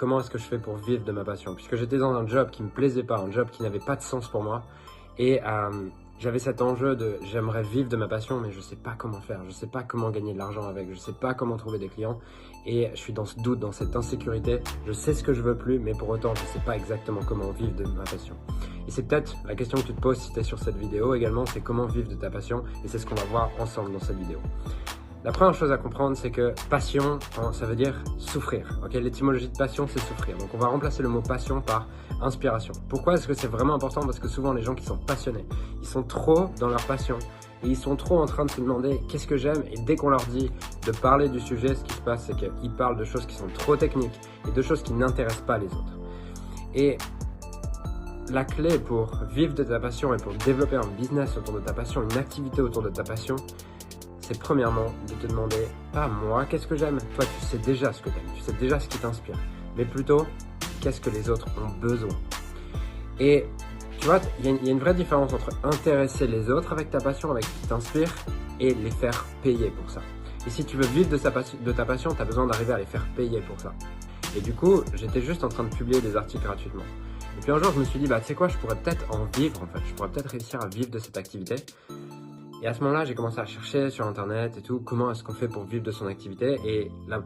comment est-ce que je fais pour vivre de ma passion? Puisque j'étais dans un job qui me plaisait pas, un job qui n'avait pas de sens pour moi. Et j'avais cet enjeu de j'aimerais vivre de ma passion, mais je sais pas comment faire, je sais pas comment gagner de l'argent avec, je sais pas comment trouver des clients. Et je suis dans ce doute, dans cette insécurité. Je sais ce que je veux plus, mais pour autant, je sais pas exactement comment vivre de ma passion. Et c'est peut-être la question que tu te poses si tu es sur cette vidéo également, c'est comment vivre de ta passion. Et c'est ce qu'on va voir ensemble dans cette vidéo. La première chose à comprendre, c'est que passion, ça veut dire souffrir. Okay, l'étymologie de passion, c'est souffrir. Donc on va remplacer le mot passion par inspiration. Pourquoi est-ce que c'est vraiment important? Parce que souvent les gens qui sont passionnés, ils sont trop dans leur passion et ils sont trop en train de se demander qu'est-ce que j'aime, et dès qu'on leur dit de parler du sujet, ce qui se passe, c'est qu'ils parlent de choses qui sont trop techniques et de choses qui n'intéressent pas les autres. Et la clé pour vivre de ta passion et pour développer un business autour de ta passion, une activité autour de ta passion, c'est premièrement de te demander, pas moi, qu'est-ce que j'aime? Toi, tu sais déjà ce que tu aimes, tu sais déjà ce qui t'inspire, mais plutôt, qu'est-ce que les autres ont besoin? Et tu vois, il y a une vraie différence entre intéresser les autres avec ta passion, avec ce qui t'inspire, et les faire payer pour ça. Et si tu veux vivre de ta passion, tu as besoin d'arriver à les faire payer pour ça. Et du coup, j'étais juste en train de publier des articles gratuitement. Et puis un jour, je me suis dit, bah tu sais quoi, je pourrais peut-être en vivre en fait, je pourrais peut-être réussir à vivre de cette activité. Et à ce moment-là, j'ai commencé à chercher sur internet et tout, comment est-ce qu'on fait pour vivre de son activité. Et la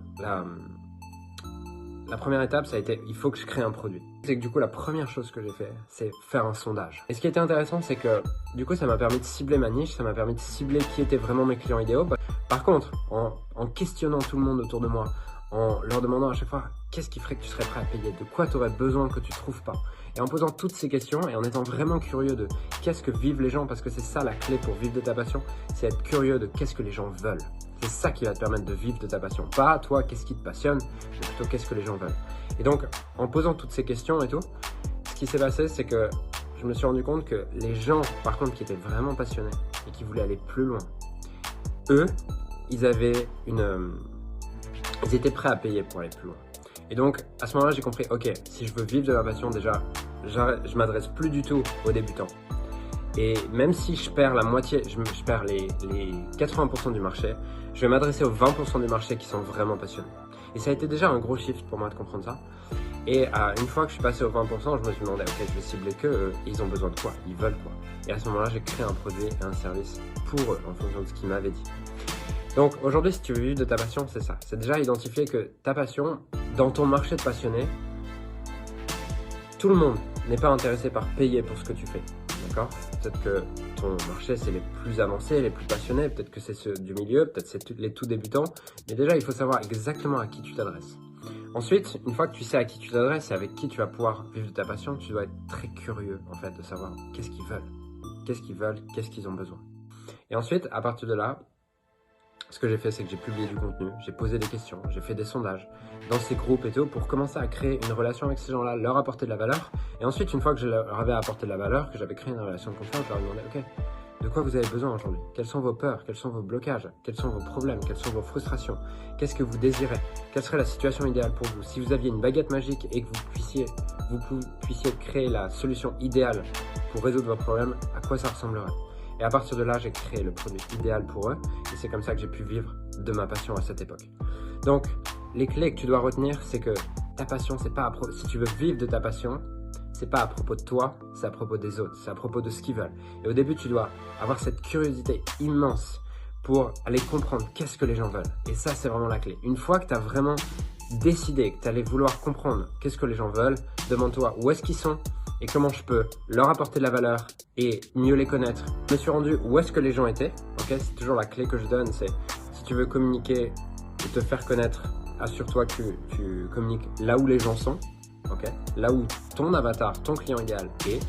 première étape, ça a été, il faut que je crée un produit. C'est que du coup, la première chose que j'ai fait, c'est faire un sondage. Et ce qui était intéressant, c'est que du coup, ça m'a permis de cibler ma niche, ça m'a permis de cibler qui étaient vraiment mes clients idéaux. Par contre, en questionnant tout le monde autour de moi, en leur demandant à chaque fois, qu'est-ce qui ferait que tu serais prêt à payer? De quoi tu aurais besoin que tu trouves pas? Et en posant toutes ces questions et en étant vraiment curieux de qu'est-ce que vivent les gens, parce que c'est ça la clé pour vivre de ta passion, c'est être curieux de qu'est-ce que les gens veulent. C'est ça qui va te permettre de vivre de ta passion. Pas toi, qu'est-ce qui te passionne, mais plutôt qu'est-ce que les gens veulent. Et donc, en posant toutes ces questions et tout, ce qui s'est passé, c'est que je me suis rendu compte que les gens, par contre, qui étaient vraiment passionnés et qui voulaient aller plus loin, eux, ils étaient prêts à payer pour aller plus loin. Et donc, à ce moment-là, j'ai compris, ok, si je veux vivre de ma passion, déjà, je m'adresse plus du tout aux débutants. Et même si je perds la moitié, je perds les 80% du marché, je vais m'adresser aux 20% du marché qui sont vraiment passionnés. Et ça a été déjà un gros shift pour moi de comprendre ça. Et une fois que je suis passé aux 20%, je me suis demandé, ok, je vais cibler qu'eux, ils ont besoin de quoi? Ils veulent quoi? Et à ce moment-là, j'ai créé un produit et un service pour eux, en fonction de ce qu'ils m'avaient dit. Donc aujourd'hui, si tu veux vivre de ta passion, c'est ça. C'est déjà identifier que ta passion, dans ton marché de passionnés, tout le monde n'est pas intéressé par payer pour ce que tu fais. D'accord? Peut-être que ton marché, c'est les plus avancés, les plus passionnés, peut-être que c'est ceux du milieu, peut-être c'est les tout débutants. Mais déjà, il faut savoir exactement à qui tu t'adresses. Ensuite, une fois que tu sais à qui tu t'adresses et avec qui tu vas pouvoir vivre de ta passion, tu dois être très curieux en fait de savoir qu'est-ce qu'ils veulent, qu'est-ce qu'ils ont besoin. Et ensuite, à partir de là, ce que j'ai fait, c'est que j'ai publié du contenu, j'ai posé des questions, j'ai fait des sondages dans ces groupes et tout pour commencer à créer une relation avec ces gens-là, leur apporter de la valeur. Et ensuite, une fois que je leur avais apporté de la valeur, que j'avais créé une relation de confiance, je leur ai demandé, ok, de quoi vous avez besoin aujourd'hui? Quelles sont vos peurs? Quels sont vos blocages? Quels sont vos problèmes? Quelles sont vos frustrations? Qu'est-ce que vous désirez? Quelle serait la situation idéale pour vous? Si vous aviez une baguette magique et que vous puissiez créer la solution idéale pour résoudre vos problèmes, à quoi ça ressemblerait? Et à partir de là, j'ai créé le produit idéal pour eux. Et c'est comme ça que j'ai pu vivre de ma passion à cette époque. Donc, les clés que tu dois retenir, c'est que ta passion, c'est pas si tu veux vivre de ta passion, c'est pas à propos de toi, c'est à propos des autres, c'est à propos de ce qu'ils veulent. Et au début, tu dois avoir cette curiosité immense pour aller comprendre qu'est-ce que les gens veulent. Et ça, c'est vraiment la clé. Une fois que tu as vraiment décidé que tu allais vouloir comprendre qu'est-ce que les gens veulent, demande-toi où est-ce qu'ils sont et comment je peux leur apporter de la valeur et mieux les connaître. Je me suis rendu où est-ce que les gens étaient. Okay, c'est toujours la clé que je donne, c'est si tu veux communiquer et te faire connaître, assure-toi que tu communiques là où les gens sont. Okay, là où ton avatar, ton client idéal est.